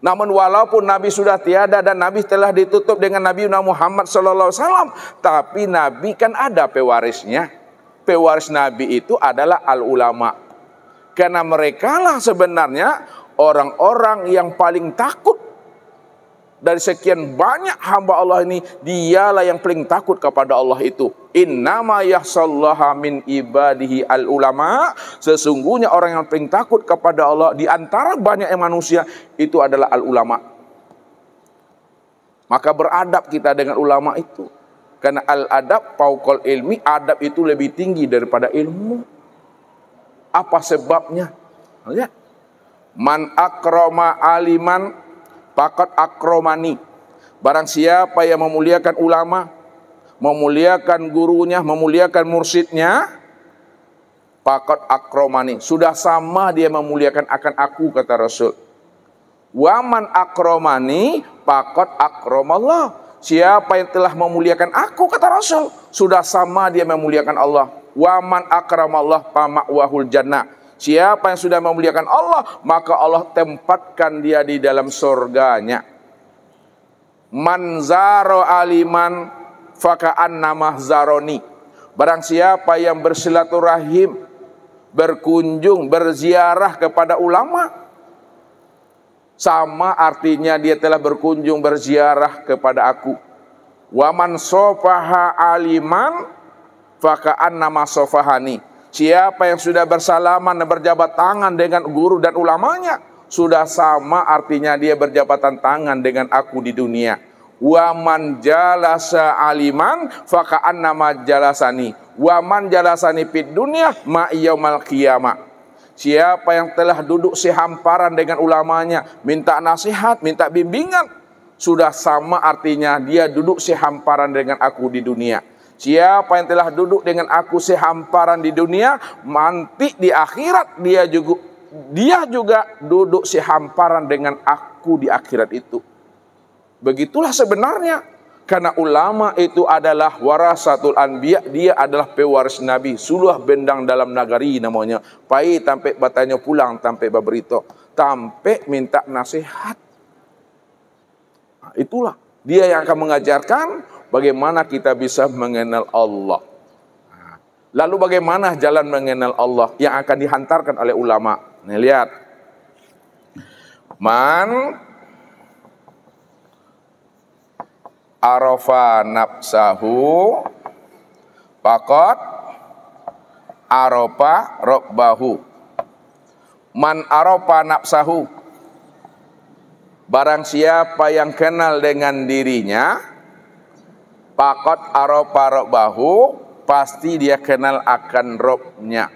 Namun walaupun Nabi sudah tiada dan Nabi telah ditutup dengan Nabi Muhammad SAW, tapi Nabi kan ada pewarisnya. Pewaris Nabi itu adalah al-ulama. Karena mereka lah sebenarnya orang-orang yang paling takut. Dari sekian banyak hamba Allah ini, dialah yang paling takut kepada Allah itu. Innama yahsallaha min ibadihi al-ulama. Sesungguhnya orang yang paling takut kepada Allah di antara banyak manusia itu adalah al-ulama. Maka beradab kita dengan ulama itu. Karena al-adab fauqal ilmi, adab itu lebih tinggi daripada ilmu. Apa sebabnya? Lihat. Man akrama aliman faqad akromani. Barang siapa yang memuliakan ulama, memuliakan gurunya, memuliakan mursyidnya, faqad akromani. Sudah sama dia memuliakan akan aku, kata Rasul. Waman akromani faqad akromallah. Siapa yang telah memuliakan aku, kata Rasul, sudah sama dia memuliakan Allah. Waman akramallah fama'wahul jannah. Siapa yang sudah memuliakan Allah, maka Allah tempatkan dia di dalam surganya. Man zaro aliman faka'annamah zaroni. Barang siapa yang bersilaturahim, berkunjung, berziarah kepada ulama, sama artinya dia telah berkunjung, berziarah kepada aku. Waman sofaha aliman faka'annama sofahani. Siapa yang sudah bersalaman dan berjabat tangan dengan guru dan ulamanya, sudah sama artinya dia berjabatan tangan dengan aku di dunia. Waman jalasa aliman faka'annama jalasani. Waman jalasani fid dunya ma yaumal qiyamah. Siapa yang telah duduk sehamparan dengan ulamanya, minta nasihat, minta bimbingan, sudah sama artinya dia duduk sehamparan dengan aku di dunia. Siapa yang telah duduk dengan aku sehamparan di dunia, nanti di akhirat dia juga duduk sehamparan dengan aku di akhirat itu. Begitulah sebenarnya. Karena ulama itu adalah warasatul anbiya, dia adalah pewaris Nabi. Suluh bendang dalam nagari namanya. Pai tampe batanya pulang, tampe baberito, tampe minta nasihat. Nah, itulah dia yang akan mengajarkan bagaimana kita bisa mengenal Allah. Nah, lalu bagaimana jalan mengenal Allah yang akan dihantarkan oleh ulama. Nih lihat. Man arafa nafsahu faqad arafa rabbahu. Man arafa nafsahu, barang siapa yang kenal dengan dirinya, faqad arafa rabbahu, pasti dia kenal akan Robnya.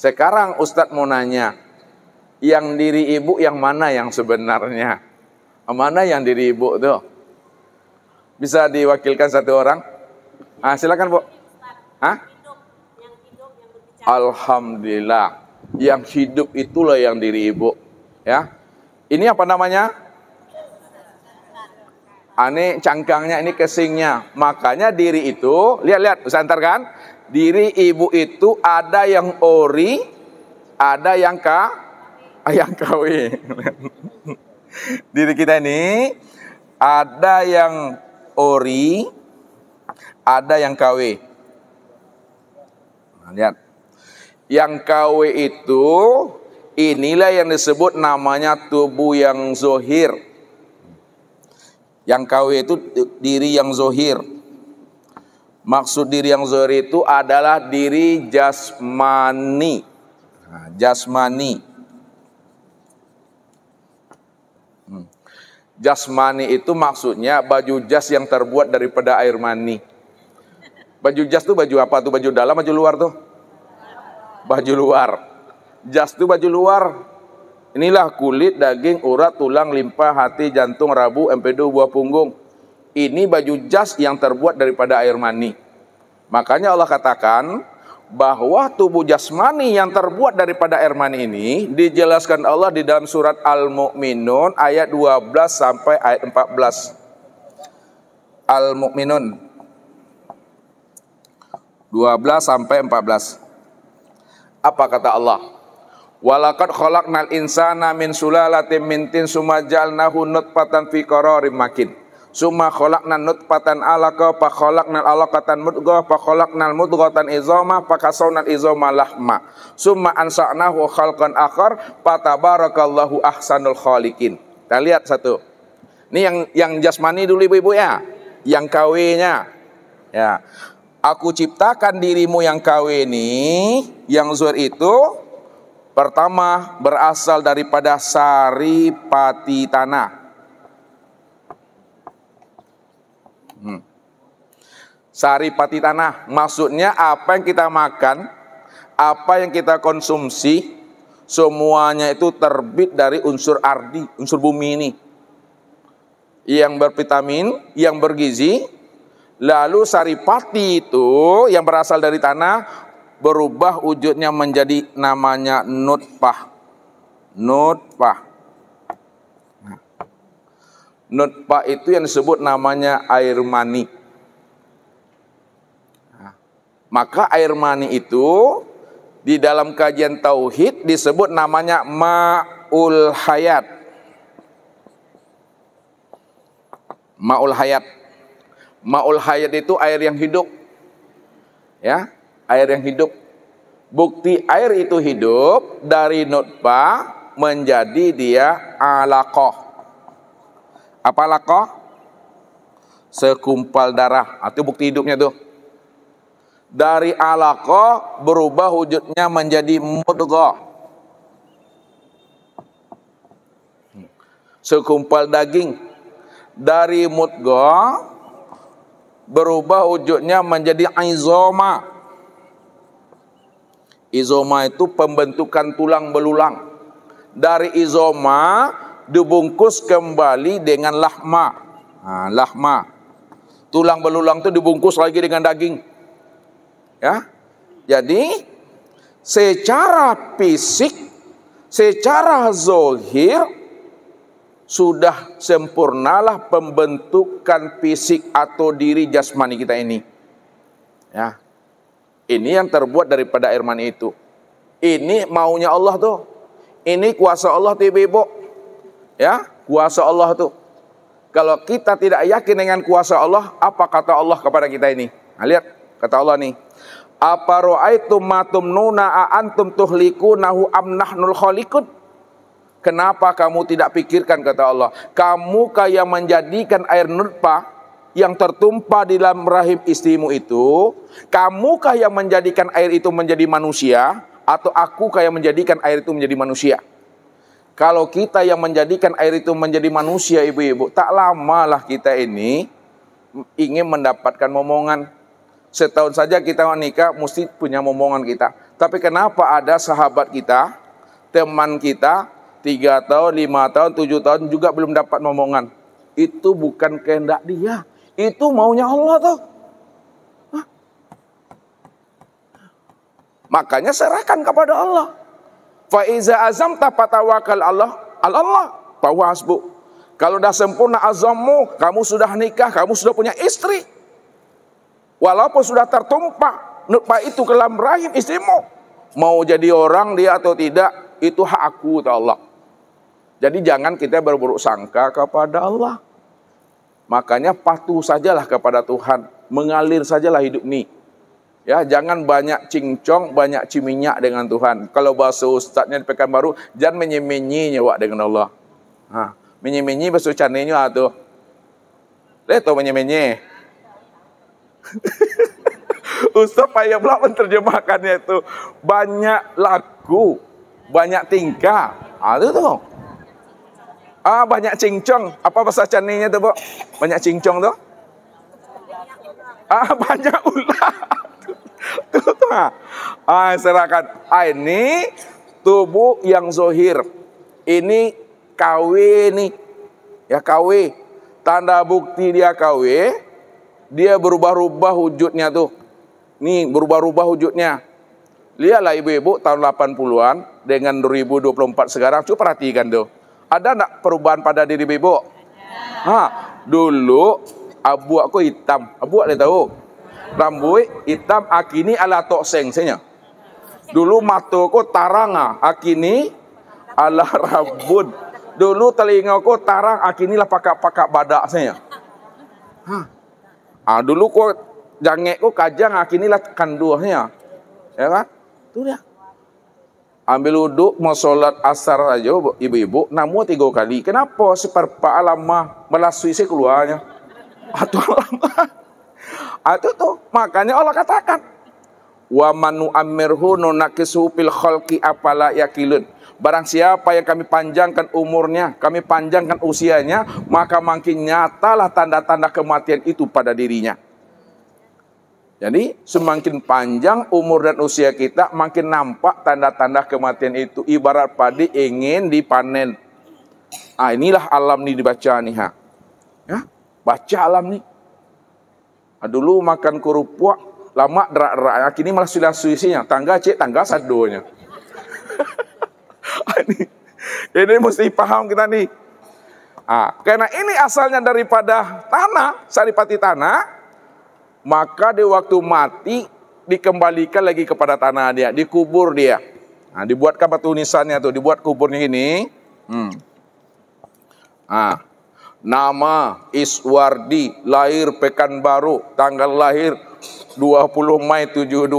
Sekarang Ustadz mau nanya, yang diri ibu yang mana yang sebenarnya? Mana yang diri ibu tuh? Bisa diwakilkan satu orang? Ah, silakan Bu. Hah? Alhamdulillah. Yang hidup itulah yang diri ibu. Ya. Ini apa namanya? Ini cangkangnya, ini kesingnya. Makanya diri itu, lihat-lihat, bisa antarkan. Diri ibu itu ada yang ori, ada yang KW. Diri kita ini ada yang ori, ada yang KW. Nah, lihat. Yang KW itu, inilah yang disebut namanya tubuh yang zohir. Yang KW itu diri yang zohir. Maksud diri yang zohir itu adalah diri jasmani. Nah, jasmani. Jasmani itu maksudnya baju jas yang terbuat daripada air mani. Baju jas tuh baju apa tuh? Baju dalam, baju luar tuh? Baju luar. Jas tuh baju luar. Inilah kulit, daging, urat, tulang, limpa, hati, jantung, rabu, empedu, buah punggung. Ini baju jas yang terbuat daripada air mani. Makanya Allah katakan bahwa tubuh jasmani yang terbuat daripada air mani ini dijelaskan Allah di dalam surat Al-Mu'minun ayat 12 sampai ayat 14. Al-Mu'minun 12 sampai 14. Apa kata Allah? Walaqad khalaqnal insana min sulalatin min tin summa ja'alnahu nutfatan fi qararin makin. Summa khalaqnan nutfatan 'alaqa fa khalaqnal 'alaqatan mudghah fa khalaqnal mudghatan izama fa kasawnal izama lahma. Summa ansa'nahu khalqan akhar fa tabarakallahu ahsanul khaliqin. Kita lihat satu. Ini yang jasmani dulu ibu-ibu ya. Yang KW-nya. Ya. Aku ciptakan dirimu yang KW ini, yang zuhir itu pertama berasal daripada sari pati tanah. Sari pati tanah, maksudnya apa yang kita makan, apa yang kita konsumsi, semuanya itu terbit dari unsur ardi, unsur bumi ini. Yang bervitamin, yang bergizi. Lalu sari pati itu yang berasal dari tanah berubah wujudnya menjadi namanya nutfah. Nutfah. Nutfah itu yang disebut namanya air mani. Maka air mani itu di dalam kajian tauhid disebut namanya ma'ul hayat. Ma'ul hayat. Ma'ul hayat itu air yang hidup. Ya, air yang hidup. Bukti air itu hidup dari nutfah menjadi dia alaqah. Apa alaqah? Segumpal darah. Itu bukti hidupnya tuh. Dari alaqah berubah wujudnya menjadi mudghah. Segumpal daging. Dari mudghah berubah wujudnya menjadi izoma. Izoma itu pembentukan tulang belulang. Dari izoma dibungkus kembali dengan lahma. Nah, lahma. Tulang belulang itu dibungkus lagi dengan daging. Ya. Jadi secara fisik, secara zahir sudah sempurnalah pembentukan fisik atau diri jasmani kita ini. Ya. Ini yang terbuat daripada air mani itu. Ini maunya Allah tuh. Ini kuasa Allah tuh ibu-ibu. Ya, kuasa Allah tuh. Kalau kita tidak yakin dengan kuasa Allah, apa kata Allah kepada kita ini? Nah, lihat kata Allah nih. Apa ra'aitum ma tumnuna a antum tuhlikunahu am nahnul khaliqun? Kenapa kamu tidak pikirkan, kata Allah, kamu kayak menjadikan air nutfah yang tertumpah di dalam rahim istrimu itu, kamukah yang menjadikan air itu menjadi manusia, atau aku kayak menjadikan air itu menjadi manusia? Kalau kita yang menjadikan air itu menjadi manusia, ibu-ibu, tak lamalah kita ini ingin mendapatkan momongan. Setahun saja kita menikah, mesti punya momongan kita. Tapi kenapa ada sahabat kita, teman kita, 3 tahun, 5 tahun, 7 tahun juga belum dapat momongan? Itu bukan kehendak dia. Itu maunya Allah tuh. Hah? Makanya serahkan kepada Allah. Fa iza azamta fatawakal Allah fa huwa hasbuk. Kalau dah sempurna azammu, kamu sudah nikah, kamu sudah punya istri. Walaupun sudah tertumpah nutfah itu ke dalam rahim istrimu, mau jadi orang dia atau tidak, itu hak aku, kata Allah. Jadi jangan kita berburuk sangka kepada Allah. Makanya patuh sajalah kepada Tuhan, mengalir sajalah hidup ini. Ya, jangan banyak cincong, banyak ciminyak dengan Tuhan. Kalau bahasa ustaznya di Pekanbaru, jangan menyemenyi nyawa dengan Allah. Ha, menyemenyi bahasa canenya tuh. Lihat tuh menyemenyi. Ustaz payah pula menerjemahkannya itu. Banyak laku, banyak tingkah. Itu tuh. Banyak cincong. Apa bahasa caninya tuh, Bu? Banyak cincong tuh? Banyak ular. Tuh. Serahkan. Ini tubuh yang zohir. Ini KW nih. Ya KW. Tanda bukti dia KW. Dia berubah-ubah wujudnya tuh. Nih, berubah-ubah wujudnya. Lihatlah ibu-ibu tahun 80-an dengan 2024 sekarang. Coba perhatikan tuh. Ada enggak perubahan pada diri ibu? Dulu abu aku hitam. Abu ada tahu? Rambut hitam, akini ala tokseng. Dulu mataku tarang, akini ala rabun. Dulu telingaku tarang, akinilah pakak-pakak badak saya. Dulu ku jangekku kajang, akinilah kanduhnya. Ya kan? Itu dia. Ambil uduk, mau sholat asar aja, ibu-ibu, namu 3 kali. Kenapa? Seperpa alamah melasui saya keluarnya. Atau alamah. Itu tuh, makanya Allah katakan, wa manu amirhu nunakisu fil khalqi apala yakilun. Barang siapa yang kami panjangkan umurnya, kami panjangkan usianya, maka makin nyatalah tanda-tanda kematian itu pada dirinya. Jadi semakin panjang umur dan usia kita, makin nampak tanda-tanda kematian itu. Ibarat padi ingin dipanen. Inilah alam nih dibaca nih. Ya, baca alam nih. Dulu makan kerupuk, lama derak-derak. Kini malah sudah suisinya. Tangga cek, tangga sadonya. Ini mesti paham kita nih. Karena ini asalnya daripada tanah, saripati tanah. Maka di waktu mati dikembalikan lagi kepada tanah dia, dikubur dia. Dibuatkan batu nisannya tuh, dibuat kuburnya ini. Nama Iswardi, lahir Pekanbaru, tanggal lahir 20 Mei 72.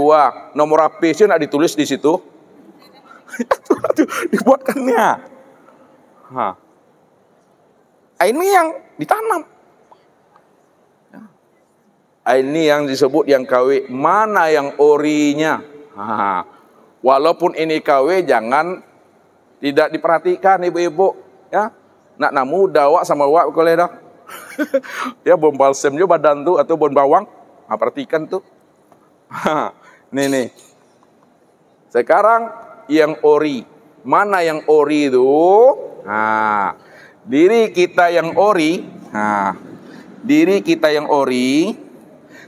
Nomor HP sih nak ditulis di situ. Dibuatkannya. Ini yang ditanam. Ini yang disebut yang KW. Mana yang orinya? Walaupun ini KW, jangan tidak diperhatikan ibu-ibu. Ya, nak namu dawak sama wak boleh dah. Ya bom balsem juga badan tu atau bom bawang. Perhatikan tuh. Nih. Sekarang yang ori. Mana yang ori itu? Diri kita yang ori. Diri kita yang ori.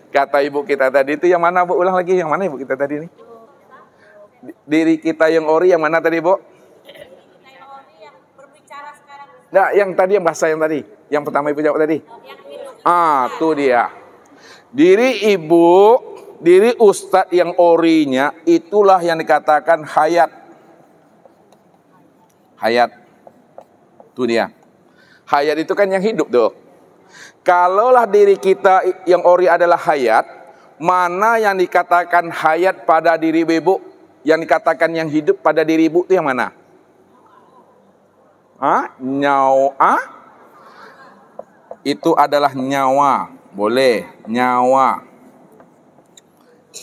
Kata ibu kita tadi itu yang mana, Bu? Ulang lagi, yang mana ibu kita tadi nih? Diri kita yang ori yang mana tadi, Bu? Diri kita yang ori yang berbicara sekarang. Nah, yang tadi yang bahasa yang tadi. Yang pertama ibu jawab tadi. Yang hidup. Tuh dia. Diri ibu, diri ustadz yang orinya, itulah yang dikatakan hayat. Hayat. Tuh dia. Hayat itu kan yang hidup tuh. Kalaulah diri kita yang ori adalah hayat, mana yang dikatakan hayat pada diri ibu? Yang dikatakan yang hidup pada diri ibu itu yang mana? Nyawa. Itu adalah nyawa. Boleh, nyawa.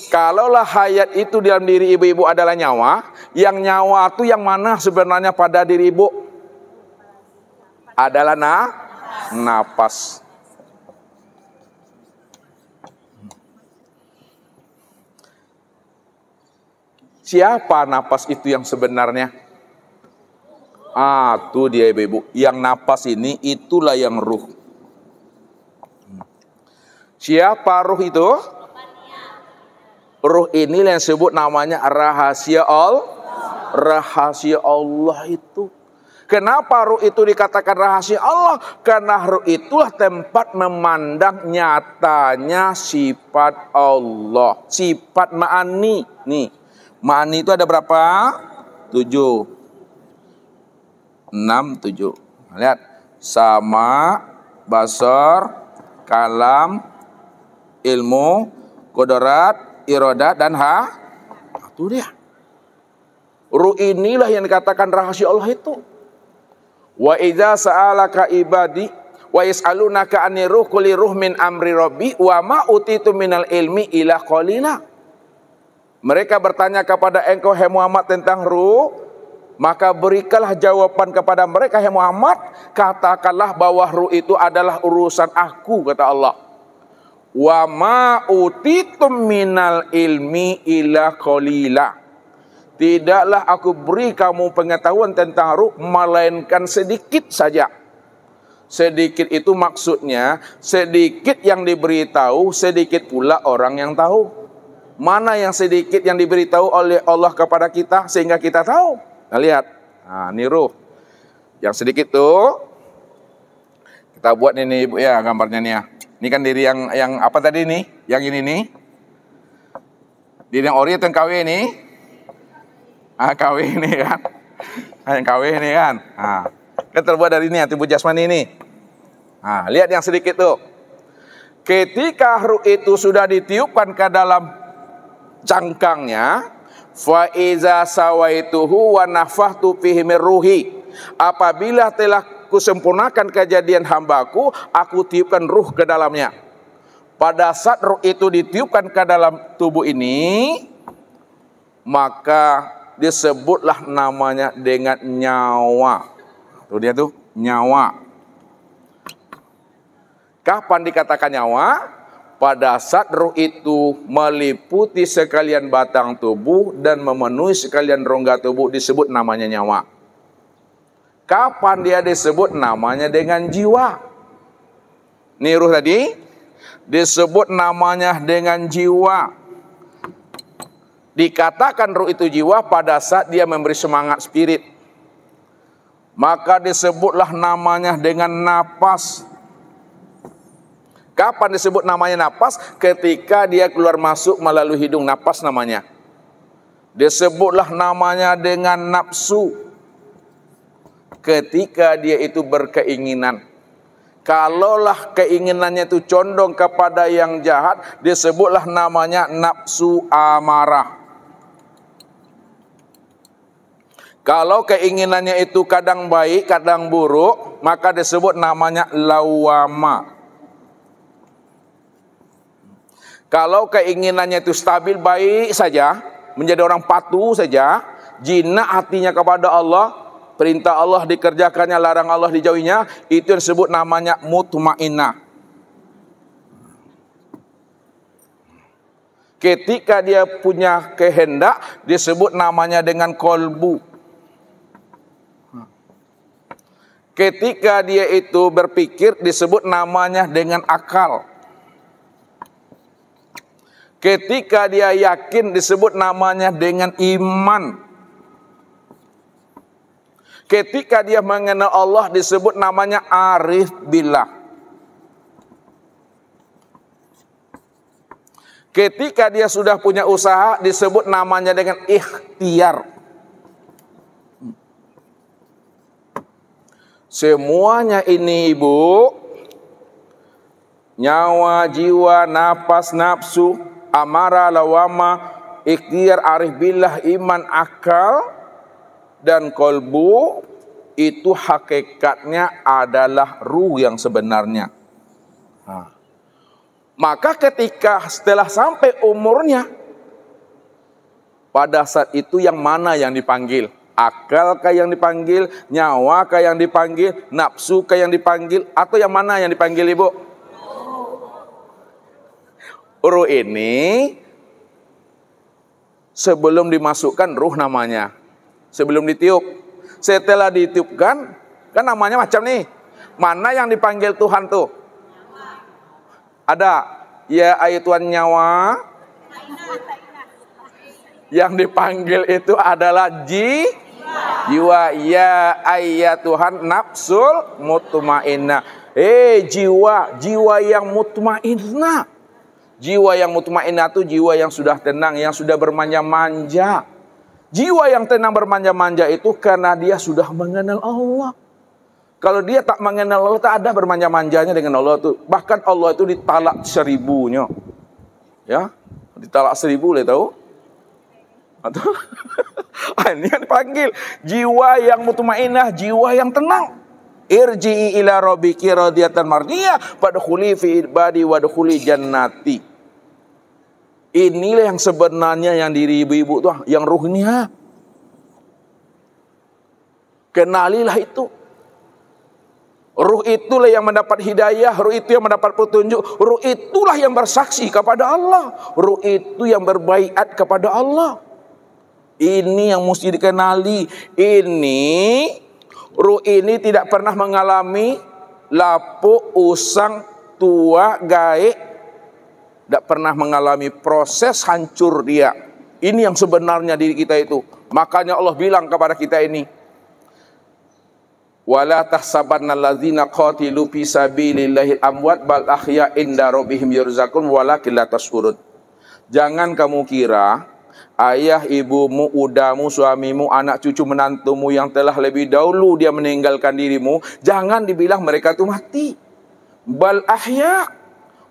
Kalaulah hayat itu dalam diri ibu-ibu adalah nyawa, yang nyawa itu yang mana sebenarnya pada diri ibu? Adalah napas. Siapa napas itu yang sebenarnya? Tuh dia ibu-ibu. Yang napas ini itulah yang ruh. Siapa ruh itu? Ruh ini yang disebut namanya rahasia Rahasia Allah itu. Kenapa ruh itu dikatakan rahasia Allah? Karena ruh itulah tempat memandang nyatanya sifat Allah. Sifat ma'ani. Nih. Ma'ani itu ada berapa? 7. 6, 7. Lihat. Sama, basar, kalam, ilmu, kodrat, irodat, dan itu dia. Ruh inilah yang dikatakan rahasia Allah itu. Wa idza sa'alaka ibadi wa yas'alunaka anir ruh qul ruh min amri rabbi wa ma utitu minal ilmi illa qalila. Mereka bertanya kepada engkau, hai Muhammad, tentang ruh, maka berikanlah jawaban kepada mereka, hai Muhammad, katakanlah bahwa ruh itu adalah urusan aku, kata Allah. Wa ma utitum minal ilmi illa qalila. Tidaklah aku beri kamu pengetahuan tentang ruh melainkan sedikit saja. Sedikit itu maksudnya sedikit yang diberitahu, sedikit pula orang yang tahu. Mana yang sedikit yang diberitahu oleh Allah kepada kita sehingga kita tahu? Nah, lihat. Ini ruh. Yang sedikit tuh kita buat ini Ibu ya gambarnya nih ya. Ini kan diri yang apa tadi nih? Yang ini nih. Diri yang ori atau yang KW ini. KW ini kan. Yang KW ini kan. Kan terbuat dari ini, tubuh jasmani ini. Lihat yang sedikit tuh. Ketika ruh itu sudah ditiupkan ke dalam cangkangnya, fa iza sawaituhu wa nafakhtu fihi min ruhi. Apabila telah kusempurnakan kejadian hambaku, aku tiupkan ruh ke dalamnya. Pada saat ruh itu ditiupkan ke dalam tubuh ini, maka disebutlah namanya dengan nyawa. Tuh dia tuh, nyawa. Kapan dikatakan nyawa? Pada saat ruh itu meliputi sekalian batang tubuh dan memenuhi sekalian rongga tubuh, disebut namanya nyawa. Kapan dia disebut namanya dengan jiwa? Nih ruh tadi disebut namanya dengan jiwa. Dikatakan ruh itu jiwa pada saat dia memberi semangat spirit. Maka disebutlah namanya dengan napas. Kapan disebut namanya napas? Ketika dia keluar masuk melalui hidung, napas namanya. Disebutlah namanya dengan nafsu. Ketika dia itu berkeinginan. Kalaulah keinginannya itu condong kepada yang jahat, disebutlah namanya nafsu amarah. Kalau keinginannya itu kadang baik, kadang buruk, maka disebut namanya lawama. Kalau keinginannya itu stabil, baik saja, menjadi orang patuh saja, jinak hatinya kepada Allah, perintah Allah dikerjakannya, larang Allah dijauhinya, itu yang disebut namanya mutmainnah. Ketika dia punya kehendak, disebut namanya dengan kolbu. Ketika dia itu berpikir, disebut namanya dengan akal. Ketika dia yakin, disebut namanya dengan iman. Ketika dia mengenal Allah, disebut namanya arif billah. Ketika dia sudah punya usaha, disebut namanya dengan ikhtiar. Semuanya ini ibu, nyawa, jiwa, napas, nafsu, amarah, lawama, ikhtiar, arif billah, iman, akal, dan kolbu, itu hakikatnya adalah ruh yang sebenarnya. Maka ketika setelah sampai umurnya, pada saat itu yang mana yang dipanggil? Akal kah yang dipanggil? Nyawa kah yang dipanggil? Nafsu kah yang dipanggil? Atau yang mana yang dipanggil ibu? Ruh ini sebelum dimasukkan ruh namanya. Sebelum ditiup. Setelah ditiupkan, kan namanya macam nih. Mana yang dipanggil Tuhan tuh? Ada. Ya ayatuan nyawa. Yang dipanggil itu adalah jiwa. Ya ayatuhan nafsul mutmainnah. Jiwa yang mutmainnah. Jiwa yang mutmainnah itu jiwa yang sudah tenang, yang sudah bermanja-manja. Jiwa yang tenang bermanja-manja itu karena dia sudah mengenal Allah. Kalau dia tak mengenal Allah, tak ada bermanja-manjanya dengan Allah itu. Bahkan Allah itu ditalak 1000-nya. Ya, ditalak 1000 boleh tahu? Atau ini yang dipanggil jiwa yang mutmainnah, jiwa yang tenang. Irji'i ila rabbiki radiyatan mardiyah fadkhuli fi ibadi wadkhuli jannati. Inilah yang sebenarnya yang diri ibu-ibu tuh, yang ruhnya. Kenalilah itu. Ruh itulah yang mendapat hidayah, ruh itu yang mendapat petunjuk, ruh itulah yang bersaksi kepada Allah, ruh itu yang berbaiat kepada Allah. Ini yang mesti dikenali. Ruh ini tidak pernah mengalami lapuk, usang, tua, gaek. Tidak pernah mengalami proses hancur dia. Ini yang sebenarnya diri kita itu. Makanya Allah bilang kepada kita ini, wala tahsabanna allazina qatilu fi sabilillahi amwat bal ahya inda rabbihim yurzaqun walakin la tashurun. Jangan kamu kira ayah, ibumu, udamu, suamimu, anak cucu menantumu yang telah lebih dahulu dia meninggalkan dirimu, jangan dibilang mereka itu mati. Bal ahya,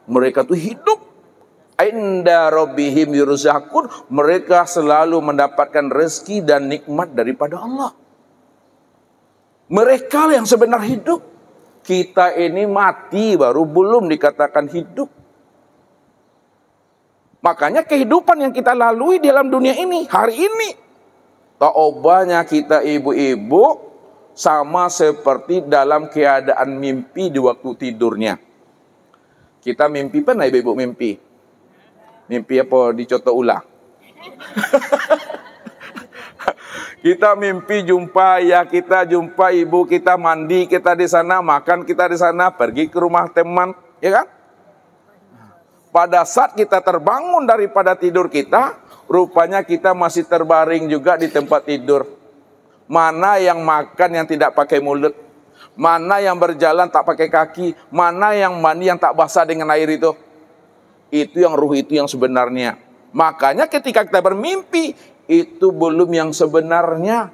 mereka itu hidup. Inda rabbihim yurzaqun, mereka selalu mendapatkan rezeki dan nikmat daripada Allah. Mereka yang sebenar hidup. Kita ini mati baru belum dikatakan hidup. Makanya kehidupan yang kita lalui dalam dunia ini, hari ini, tak obahnya kita ibu-ibu sama seperti dalam keadaan mimpi di waktu tidurnya. Kita mimpi, pernah ibu-ibu mimpi? Mimpi apa? Dicoto ulang. Kita mimpi jumpa ayah kita, jumpa ibu kita, mandi kita di sana, makan kita di sana, pergi ke rumah teman, ya kan? Pada saat kita terbangun daripada tidur kita, rupanya kita masih terbaring juga di tempat tidur. Mana yang makan yang tidak pakai mulut, mana yang berjalan tak pakai kaki, mana yang mandi yang tak basah dengan air itu. Itu yang ruh itu yang sebenarnya. Makanya ketika kita bermimpi, itu belum yang sebenarnya.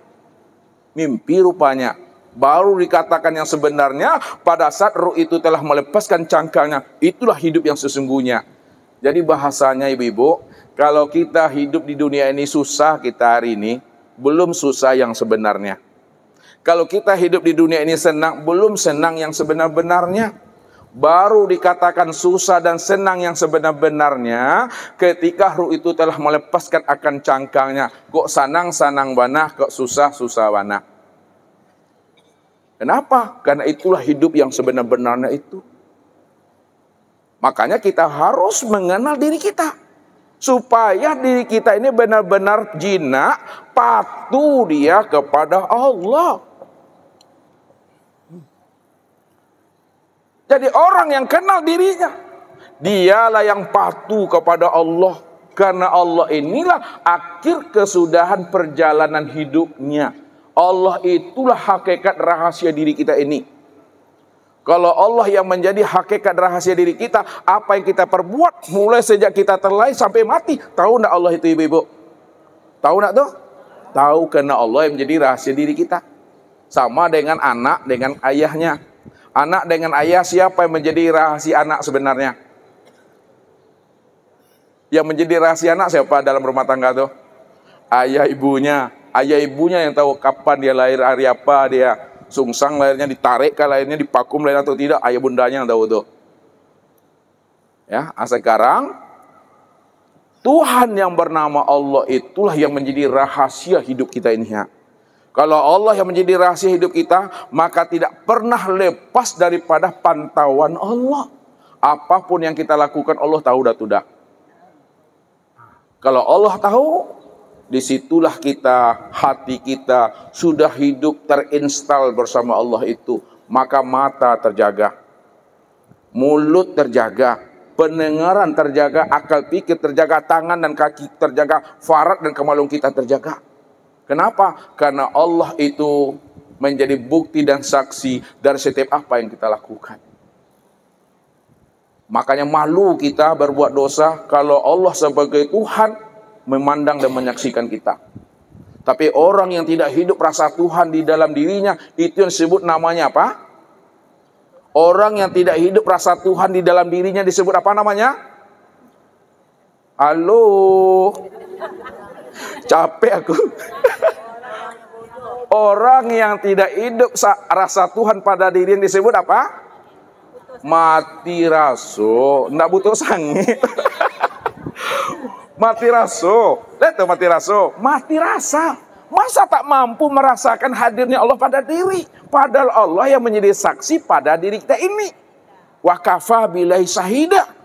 Mimpi rupanya. Baru dikatakan yang sebenarnya pada saat ruh itu telah melepaskan cangkangnya. Itulah hidup yang sesungguhnya. Jadi bahasanya ibu-ibu, kalau kita hidup di dunia ini susah kita hari ini, belum susah yang sebenarnya. Kalau kita hidup di dunia ini senang, belum senang yang sebenar-benarnya. Baru dikatakan susah dan senang yang sebenar-benarnya ketika ruh itu telah melepaskan akan cangkangnya. Kok sanang-sanang banah, kok susah-susah banah. Kenapa? Karena itulah hidup yang sebenar-benarnya itu. Makanya kita harus mengenal diri kita. Supaya diri kita ini benar-benar jinak, patuh dia kepada Allah. Jadi orang yang kenal dirinya, dialah yang patuh kepada Allah. Karena Allah inilah akhir kesudahan perjalanan hidupnya. Allah itulah hakikat rahasia diri kita ini. Kalau Allah yang menjadi hakikat rahasia diri kita, apa yang kita perbuat mulai sejak kita terlahir sampai mati, tahu enggak Allah itu ibu-ibu? Tahu enggak tuh? Tahu, karena Allah yang menjadi rahasia diri kita. Sama dengan anak dengan ayahnya. Anak dengan ayah, siapa yang menjadi rahasia anak sebenarnya? Yang menjadi rahasia anak siapa dalam rumah tangga tuh? Ayah ibunya. Ayah ibunya yang tahu kapan dia lahir, hari apa dia sungsang lahirnya, ditarik ke lahirnya, dipakum lahir atau tidak, ayah bundanya yang tahu tuh. Ya, sekarang Tuhan yang bernama Allah itulah yang menjadi rahasia hidup kita ini ya. Kalau Allah yang menjadi rahasia hidup kita, maka tidak pernah lepas daripada pantauan Allah. Apapun yang kita lakukan Allah tahu dah. Kalau Allah tahu, disitulah kita, hati kita sudah hidup terinstal bersama Allah itu. Maka mata terjaga, mulut terjaga, pendengaran terjaga, akal pikir terjaga, tangan dan kaki terjaga, farad dan kemaluan kita terjaga. Kenapa? Karena Allah itu menjadi bukti dan saksi dari setiap apa yang kita lakukan. Makanya malu kita berbuat dosa kalau Allah sebagai Tuhan memandang dan menyaksikan kita. Tapi orang yang tidak hidup rasa Tuhan di dalam dirinya, itu yang disebut namanya apa? Orang yang tidak hidup rasa Tuhan di dalam dirinya disebut apa namanya? Halo, capek aku. Orang yang tidak hidup rasa Tuhan pada dirinya disebut apa? Mati raso. Nggak butuh sangit. Mati raso. Lihat tuh mati raso. Mati rasa. Masa tak mampu merasakan hadirnya Allah pada diri? Padahal Allah yang menjadi saksi pada diri kita ini. Wa kafa billahi syahida.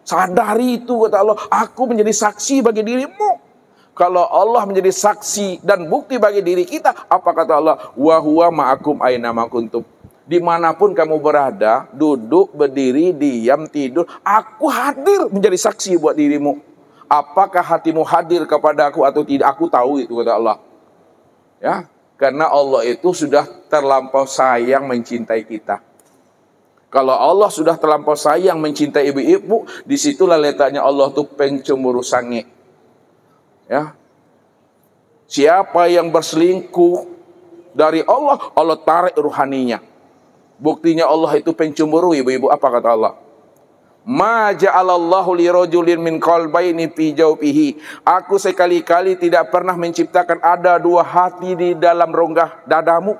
Sadari itu kata Allah, aku menjadi saksi bagi dirimu. Kalau Allah menjadi saksi dan bukti bagi diri kita, apa kata Allah? Wa huwa ma'akum aina ma kuntum. Dimanapun kamu berada, duduk, berdiri, diam, tidur, aku hadir menjadi saksi buat dirimu. Apakah hatimu hadir kepada aku atau tidak? Aku tahu itu kata Allah. Ya, karena Allah itu sudah terlampau sayang mencintai kita. Kalau Allah sudah terlampau sayang mencintai ibu-ibu, disitulah letaknya Allah itu pencemburu sange. Ya, Siapa yang berselingkuh dari Allah, Allah tarik ruhaninya. Buktinya Allah itu pencemburu, ibu-ibu. Apa kata Allah? Ma ja'alallahu lirajulin min qalbaini fi jawfihi. Aku sekali-kali tidak pernah menciptakan ada dua hati di dalam rongga dadamu.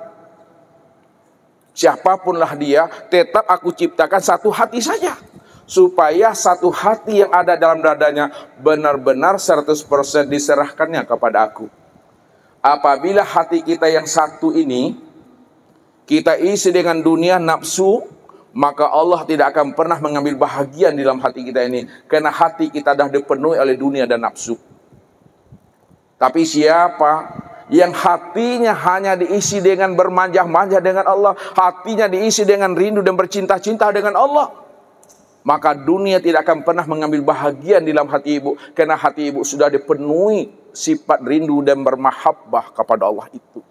Siapapunlah dia, tetap aku ciptakan satu hati saja. Supaya satu hati yang ada dalam dadanya benar-benar 100% diserahkannya kepada aku. Apabila hati kita yang satu ini kita isi dengan dunia nafsu, maka Allah tidak akan pernah mengambil bahagian di dalam hati kita ini, karena hati kita dah dipenuhi oleh dunia dan nafsu. Tapi siapa yang hatinya hanya diisi dengan bermanja-manja dengan Allah, hatinya diisi dengan rindu dan bercinta-cinta dengan Allah, maka dunia tidak akan pernah mengambil bahagian di dalam hati ibu, karena hati ibu sudah dipenuhi sifat rindu dan bermahabbah kepada Allah itu.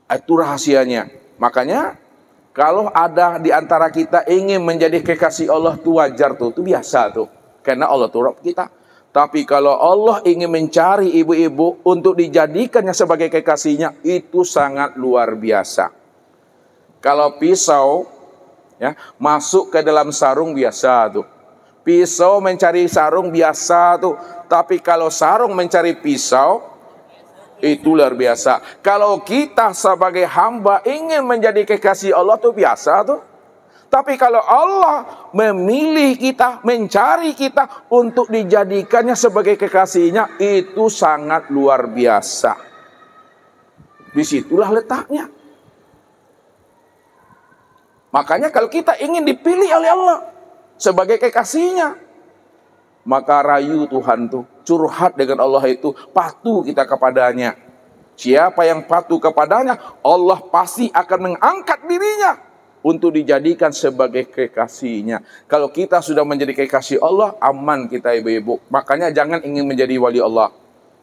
Itu rahasianya. Makanya kalau ada di antara kita ingin menjadi kekasih Allah itu wajar tuh, itu biasa tuh, karena Allah tuh Rabb kita. Tapi kalau Allah ingin mencari ibu-ibu untuk dijadikannya sebagai kekasihnya, itu sangat luar biasa. Kalau pisau ya masuk ke dalam sarung biasa tuh, pisau mencari sarung biasa tuh. Tapi kalau sarung mencari pisau, itu luar biasa. Kalau kita sebagai hamba ingin menjadi kekasih Allah tuh biasa tuh. Tapi kalau Allah memilih kita, mencari kita untuk dijadikannya sebagai kekasihnya, itu sangat luar biasa. Disitulah letaknya. Makanya kalau kita ingin dipilih oleh Allah sebagai kekasihnya, maka rayu Tuhan tuh, curhat dengan Allah itu, patuh kita kepadanya. Siapa yang patuh kepadanya, Allah pasti akan mengangkat dirinya untuk dijadikan sebagai kekasihnya. Kalau kita sudah menjadi kekasih Allah, aman kita ibu-ibu. Makanya jangan ingin menjadi wali Allah.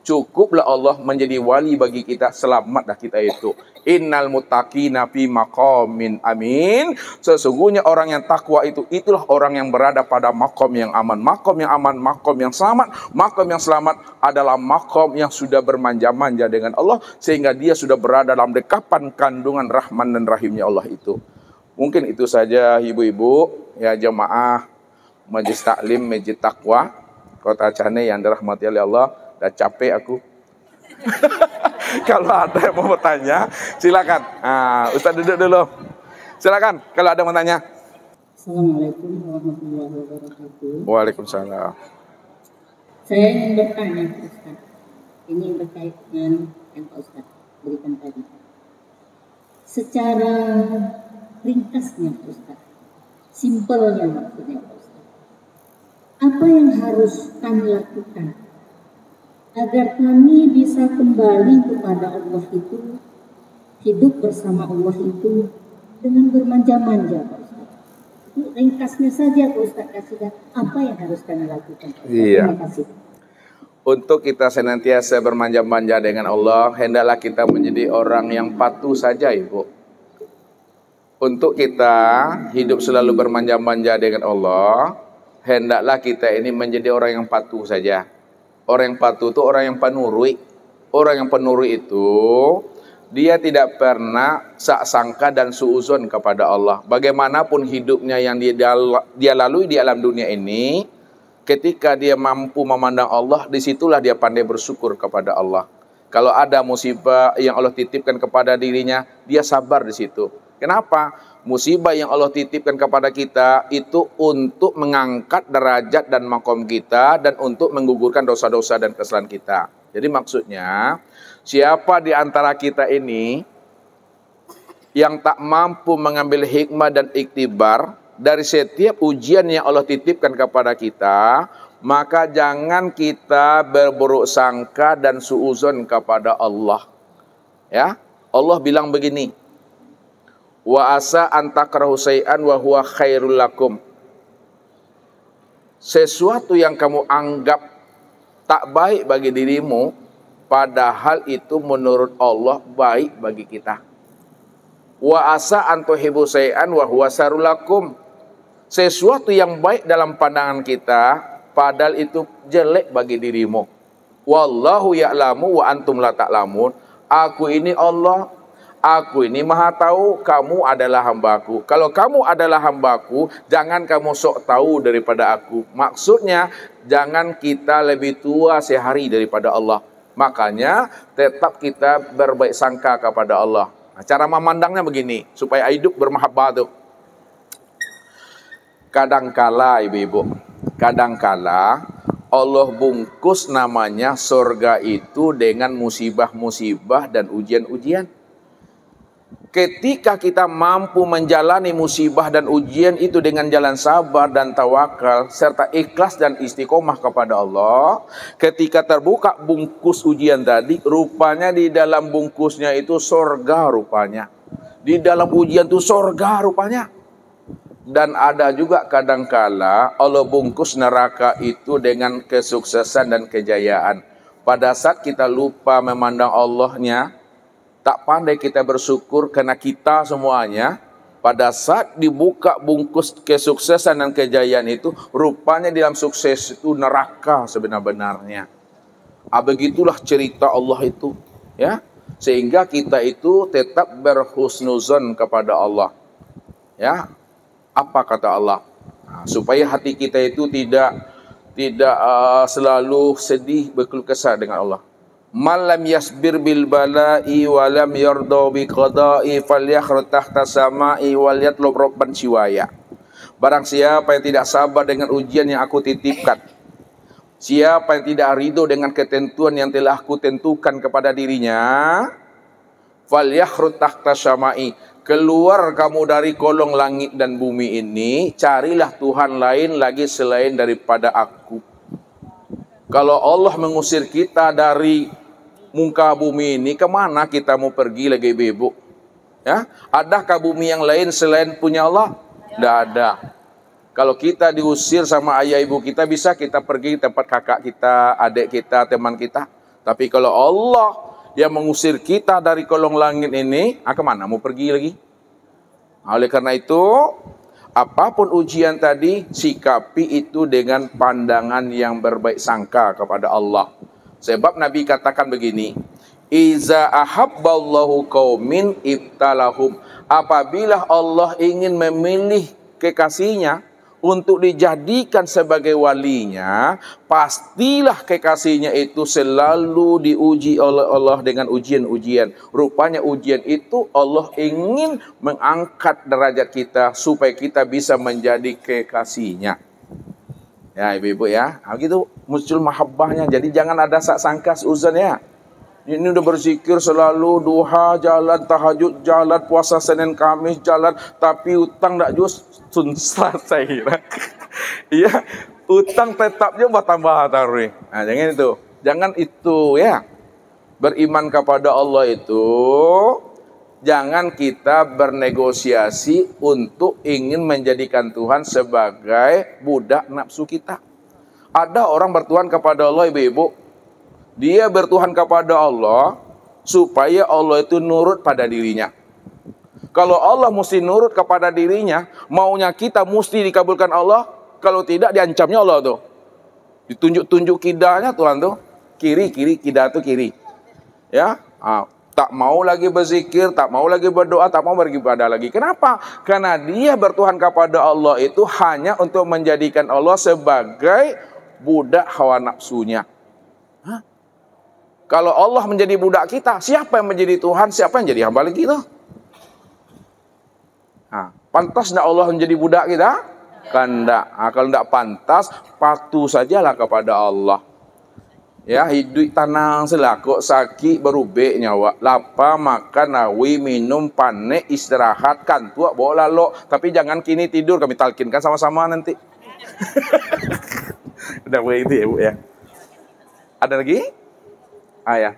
Cukuplah Allah menjadi wali bagi kita, selamatlah kita itu. Innal muttaqina fi maqamin amin. Sesungguhnya orang yang takwa itu, itulah orang yang berada pada makom yang aman. Makom yang aman, makom yang selamat. Makom yang selamat adalah makom yang sudah bermanja-manja dengan Allah, sehingga dia sudah berada dalam dekapan kandungan Rahman dan Rahimnya Allah itu. Mungkin itu saja ibu-ibu, ya jemaah Majelis Taklim Masjid Taqwa Kota Cane yang dirahmati oleh Allah. Dah capek aku. Kalau ada yang mau bertanya, silakan. Ustaz duduk dulu. Silakan kalau ada yang mau tanya. Assalamualaikum warahmatullahi wabarakatuh. Waalaikumsalam. Saya ingin bertanya Pak Ustaz. Ini berkait dengan yang Pak Ustaz berikan tadi. Secara ringkasnya Pak Ustaz, simpelnya maksudnya Pak Ustaz, apa yang harus kami lakukan agar kami bisa kembali kepada Allah itu, hidup bersama Allah itu dengan bermanja-manja Pak Ustaz? Itu ringkasnya saja Pak Ustaz kasih apa yang harus kami lakukan. Iya. Terima kasih. Untuk kita senantiasa bermanja-manja dengan Allah, hendaklah kita menjadi orang yang patuh saja ibu. Untuk kita hidup selalu bermanja-manja dengan Allah, hendaklah kita ini menjadi orang yang patuh saja. Orang yang patuh itu orang yang penurut. Orang yang penurut itu dia tidak pernah sangka dan suuzon kepada Allah. Bagaimanapun hidupnya yang dia lalui di alam dunia ini, ketika dia mampu memandang Allah, disitulah dia pandai bersyukur kepada Allah. Kalau ada musibah yang Allah titipkan kepada dirinya, dia sabar di situ. Kenapa? Musibah yang Allah titipkan kepada kita itu untuk mengangkat derajat dan makom kita dan untuk menggugurkan dosa-dosa dan kesalahan kita. Jadi maksudnya, siapa di antara kita ini yang tak mampu mengambil hikmah dan iktibar dari setiap ujian yang Allah titipkan kepada kita, maka jangan kita berburuk sangka dan suuzon kepada Allah. Ya, Allah bilang begini, wa asa antakrahu syai'an wa huwa khairul lakum. Sesuatu yang kamu anggap tak baik bagi dirimu, padahal itu menurut Allah baik bagi kita. Wa asa antuhibu syai'an wa huwa syarrul lakum. Sesuatu yang baik dalam pandangan kita, padahal itu jelek bagi dirimu. Wallahu ya'lamu wa antum la ta'lamun. Aku ini Allah, aku ini maha tahu, kamu adalah hambaku. Kalau kamu adalah hambaku, jangan kamu sok tahu daripada aku. Maksudnya, jangan kita lebih tua sehari daripada Allah. Makanya, tetap kita berbaik sangka kepada Allah. Nah, cara memandangnya begini, supaya hidup bermahabbah tuh. Kadangkala, ibu-ibu, kadangkala Allah bungkus namanya surga itu dengan musibah-musibah dan ujian-ujian. Ketika kita mampu menjalani musibah dan ujian itu dengan jalan sabar dan tawakal serta ikhlas dan istiqomah kepada Allah, ketika terbuka bungkus ujian tadi, rupanya di dalam bungkusnya itu surga rupanya. Di dalam ujian itu surga rupanya. Dan ada juga kadangkala Allah bungkus neraka itu dengan kesuksesan dan kejayaan. Pada saat kita lupa memandang Allahnya, tak pandai kita bersyukur karena kita semuanya, pada saat dibuka bungkus kesuksesan dan kejayaan itu, rupanya di dalam sukses itu neraka sebenar-benarnya. Begitulah cerita Allah itu, ya. Sehingga kita itu tetap berhusnuzon kepada Allah, ya. Apa kata Allah? Nah, supaya hati kita itu tidak selalu sedih berkeluh kesah dengan Allah. Malam yasbir bil bala'i walam yarda bi qada'i falyakhrut tahta sama'i wal yatlub rabban siwaya. Barang siapa yang tidak sabar dengan ujian yang aku titipkan, siapa yang tidak ridho dengan ketentuan yang telah aku tentukan kepada dirinya, falyakhrut tahta sama'i, keluar kamu dari kolong langit dan bumi ini, carilah Tuhan lain lagi selain daripada aku. Kalau Allah mengusir kita dari muka bumi ini, kemana kita mau pergi lagi, ibu? Ya, adakah bumi yang lain selain punya Allah? Tidak ada. Kalau kita diusir sama ayah ibu kita, bisa kita pergi tempat kakak kita, adik kita, teman kita. Tapi kalau Allah yang mengusir kita dari kolong langit ini, kemana mau pergi lagi? Oleh karena itu, apapun ujian tadi, sikapi itu dengan pandangan yang berbaik sangka kepada Allah. Sebab Nabi katakan begini, Iza ahabballahu qaumin ibtalahum. Apabila Allah ingin memilih kekasihnya untuk dijadikan sebagai walinya, pastilah kekasihnya itu selalu diuji oleh Allah dengan ujian-ujian. Rupanya ujian itu Allah ingin mengangkat derajat kita supaya kita bisa menjadi kekasihnya. Ya ibu-ibu ya, begitu muncul mahabbahnya. Jadi jangan ada sangka seuzon ya. Ini udah berzikir selalu, duha jalan, tahajud jalan, puasa Senin Kamis jalan, tapi utang tak jus sunsat saya kira. Iya, utang tetapnya bertambah taruh. Nah, jangan itu. Jangan itu ya. Beriman kepada Allah itu, jangan kita bernegosiasi untuk ingin menjadikan Tuhan sebagai budak nafsu kita. Ada orang bertuhan kepada Allah, ibu-ibu. Dia bertuhan kepada Allah supaya Allah itu nurut pada dirinya. Kalau Allah mesti nurut kepada dirinya, maunya kita mesti dikabulkan Allah. Kalau tidak, diancamnya Allah tuh. Ditunjuk-tunjuk kidahnya Tuhan tuh. Kiri, kidah tuh kiri. Ya, tak mau lagi berzikir, tak mau lagi berdoa, tak mau beribadah lagi. Kenapa? Karena dia bertuhan kepada Allah itu hanya untuk menjadikan Allah sebagai budak hawa nafsunya. Kalau Allah menjadi budak kita, siapa yang menjadi Tuhan, siapa yang jadi hamba lagi kita? Pantas tidak Allah menjadi budak kita? Kan tidak. Kalau tidak pantas, patuh sajalah kepada Allah. Ya, hidup tenang selaku sakit berubek nyawa, lapar makan nawi minum panek istirahat kan tua bawa lalu. Tapi jangan kini tidur, kami talkinkan sama-sama nanti. Udah begitu ya Bu ya. Ada lagi? Ya.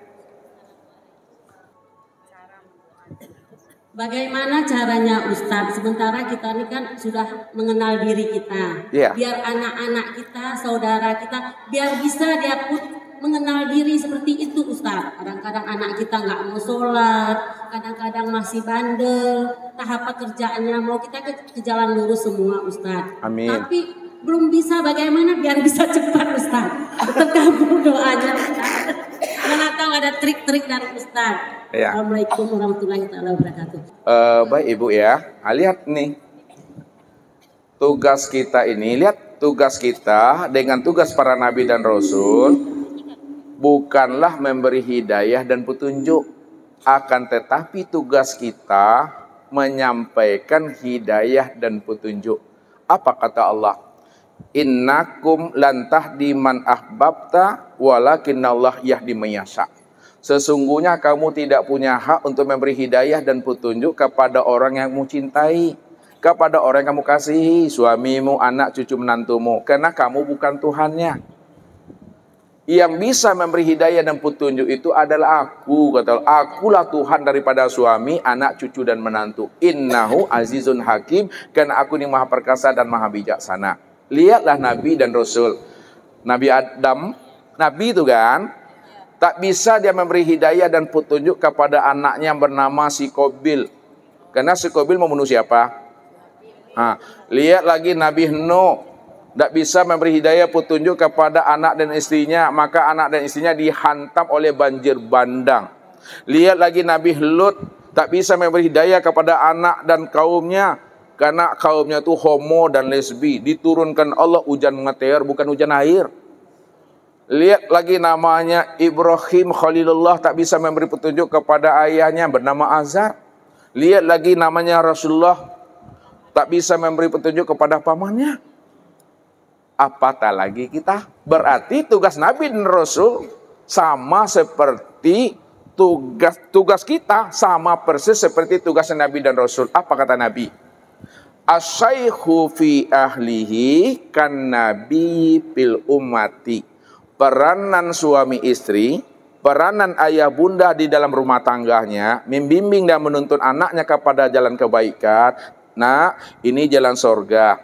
Bagaimana caranya Ustadz? Sementara kita ini kan sudah mengenal diri kita. Biar anak-anak kita, saudara kita, biar bisa dia pun mengenal diri seperti itu Ustadz. Kadang-kadang anak kita nggak mau sholat, kadang-kadang masih bandel, tahap pekerjaannya mau kita ke jalan lurus semua Ustadz. Amin. Tapi belum bisa, bagaimana biar bisa cepat Ustadz? Terkabul doanya Ustadz. ada trik-trik dari Ustaz. Ya. Assalamualaikum warahmatullahi wabarakatuh. Baik Ibu ya, lihat nih tugas kita ini, lihat tugas kita dengan tugas para nabi dan rasul bukanlah memberi hidayah dan petunjuk, akan tetapi tugas kita menyampaikan hidayah dan petunjuk. Apa kata Allah? Innakum lan tahdi man ahbabta walakinnallah yahdi man yasha. Sesungguhnya kamu tidak punya hak untuk memberi hidayah dan petunjuk kepada orang yang kamu cintai, kepada orang yang kamu kasihi, suamimu, anak, cucu, menantumu, karena kamu bukan Tuhannya. Yang bisa memberi hidayah dan petunjuk itu adalah aku, kata Allah. Akulah Tuhan daripada suami, anak, cucu, dan menantu. Innahu azizun hakim, karena aku ini maha perkasa dan maha bijaksana. Lihatlah Nabi dan Rasul. Nabi Adam, Nabi itu kan, tak bisa dia memberi hidayah dan petunjuk kepada anaknya yang bernama si Qabil. Karena si Qabil membunuh siapa? Lihat lagi Nabi Nuh, tak bisa memberi hidayah petunjuk kepada anak dan istrinya, maka anak dan istrinya dihantam oleh banjir bandang. Lihat lagi Nabi Lut, tak bisa memberi hidayah kepada anak dan kaumnya, karena kaumnya itu homo dan lesbi. Diturunkan Allah hujan meteor, bukan hujan air. Lihat lagi namanya Ibrahim Khalilullah, tak bisa memberi petunjuk kepada ayahnya bernama Azar. Lihat lagi namanya Rasulullah, tak bisa memberi petunjuk kepada pamannya. Apatah lagi kita. Berarti tugas Nabi dan Rasul sama seperti tugas kita, sama persis seperti tugas Nabi dan Rasul. Apa kata Nabi? Asyaikhu fi ahlihi kan nabi fil ummati. Peranan suami istri, peranan ayah bunda di dalam rumah tangganya, membimbing dan menuntun anaknya kepada jalan kebaikan. Nah, ini jalan surga.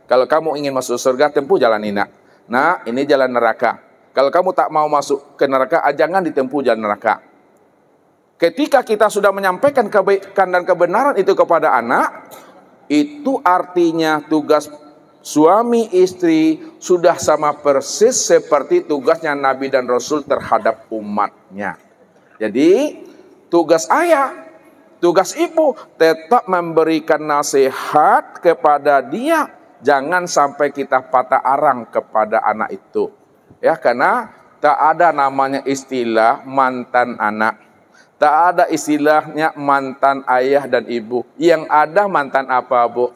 Kalau kamu ingin masuk surga, tempuh jalan ini. Nah, ini jalan neraka. Kalau kamu tak mau masuk ke neraka, jangan ditempuh jalan neraka. Ketika kita sudah menyampaikan kebaikan dan kebenaran itu kepada anak, itu artinya tugas suami istri sudah sama persis seperti tugasnya Nabi dan Rasul terhadap umatnya. Jadi tugas ayah, tugas ibu tetap memberikan nasihat kepada dia. Jangan sampai kita patah arang kepada anak itu. Ya, karena tak ada namanya istilah mantan anak. Tak ada istilahnya mantan ayah dan ibu. Yang ada mantan apa, Bu?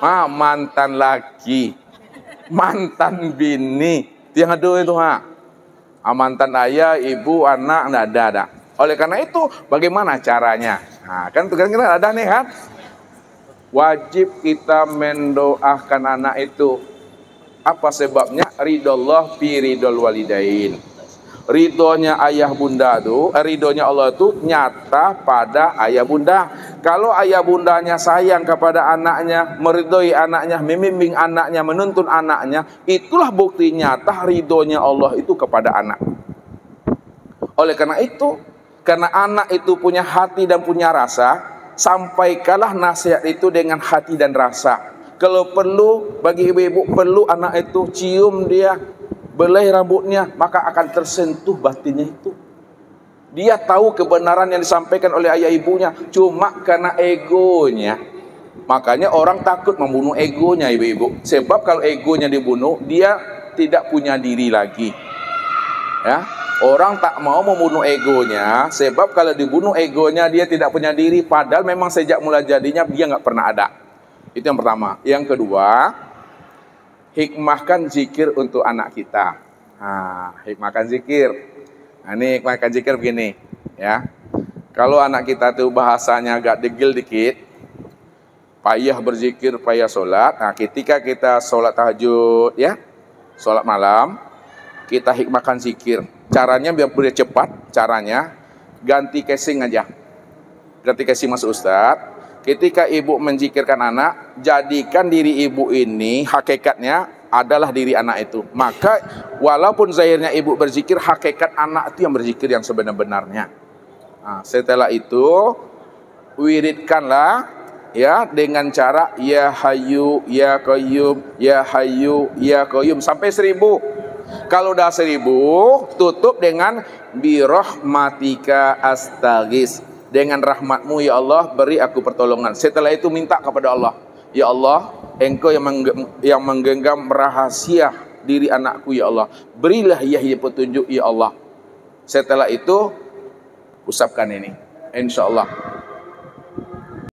Mantan laki, mantan bini. Yang ada itu, mantan ayah, ibu, anak, nggak ada. Oleh karena itu, bagaimana caranya? Kan tugas kita ada nih kan? Wajib kita mendoakan anak itu. Apa sebabnya? Ridhollah fi ridhol walidain. Ridhonya ayah bunda itu, ridhonya Allah itu nyata pada ayah bunda. Kalau ayah bundanya sayang kepada anaknya, meridhoi anaknya, membimbing anaknya, menuntun anaknya, itulah bukti nyata ridhonya Allah itu kepada anak. Oleh karena itu, karena anak itu punya hati dan punya rasa, sampaikanlah nasihat itu dengan hati dan rasa. Kalau perlu, bagi ibu-ibu perlu anak itu cium dia, belai rambutnya, maka akan tersentuh batinnya itu. Dia tahu kebenaran yang disampaikan oleh ayah ibunya, cuma karena egonya. Makanya orang takut membunuh egonya, ibu-ibu. Sebab kalau egonya dibunuh, dia tidak punya diri lagi. Ya, orang tak mau membunuh egonya, sebab kalau dibunuh egonya dia tidak punya diri. Padahal memang sejak mulai jadinya dia nggak pernah ada. Itu yang pertama. Yang kedua, hikmahkan zikir untuk anak kita. Hikmahkan zikir. Ini hikmahkan zikir begini, ya. Kalau anak kita tuh bahasanya agak degil dikit, payah berzikir, payah sholat. Ketika kita sholat tahajud, ya, sholat malam, kita hikmahkan zikir. Caranya biar cepat. Caranya ganti casing aja. Ganti casing Mas Ustadz. Ketika ibu menzikirkan anak, jadikan diri ibu ini hakikatnya adalah diri anak itu. Maka walaupun zahirnya ibu berzikir, hakikat anak itu yang berzikir yang sebenar-benarnya. Setelah itu wiridkanlah, ya, dengan cara ya hayyu ya qayyum, ya hayyu ya qayyum sampai 1000. Kalau dah 1000, tutup dengan birahmatika astaghis. Dengan rahmatmu ya Allah, beri aku pertolongan. Setelah itu minta kepada Allah, ya Allah, Engkau yang menggenggam rahasia diri anakku ya Allah, berilah Yahya petunjuk ya Allah. Setelah itu usapkan ini, insyaallah